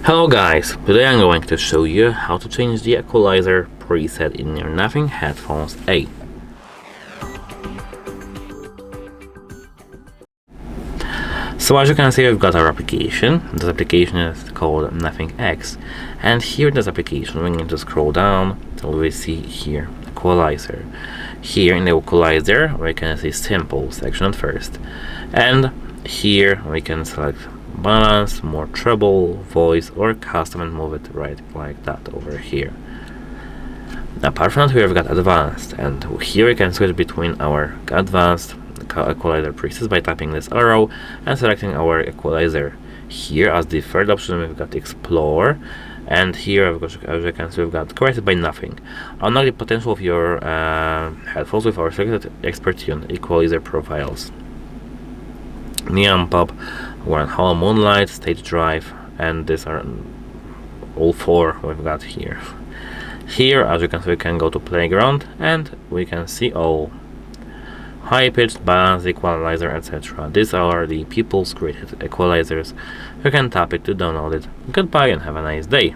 Hello guys, today I'm going to show you how to change the equalizer preset in your Nothing Headphones A. So as you can see, we've got our application. This application is called Nothing X, and here in this application we need to scroll down till we see here Equalizer. Here in the Equalizer we can see Simple section at first, and here we can select balance, more treble, voice, or custom and move it right like that over here. Apart from that, we've got advanced, and here we can switch between our advanced equalizer presets by tapping this arrow and selecting our equalizer. Here as the third option we've got explore, and here as you can see we've got corrected by nothing. Unlock the potential of your headphones with our selected expert tune equalizer profiles. Neon pop, one hollow moonlight, stage drive, and these are all four we've got here. Here as you can see we can go to playground and we can see all high pitched, balance, equalizer, etc. These are the people's created equalizers. You can tap it to download it. Goodbye and have a nice day.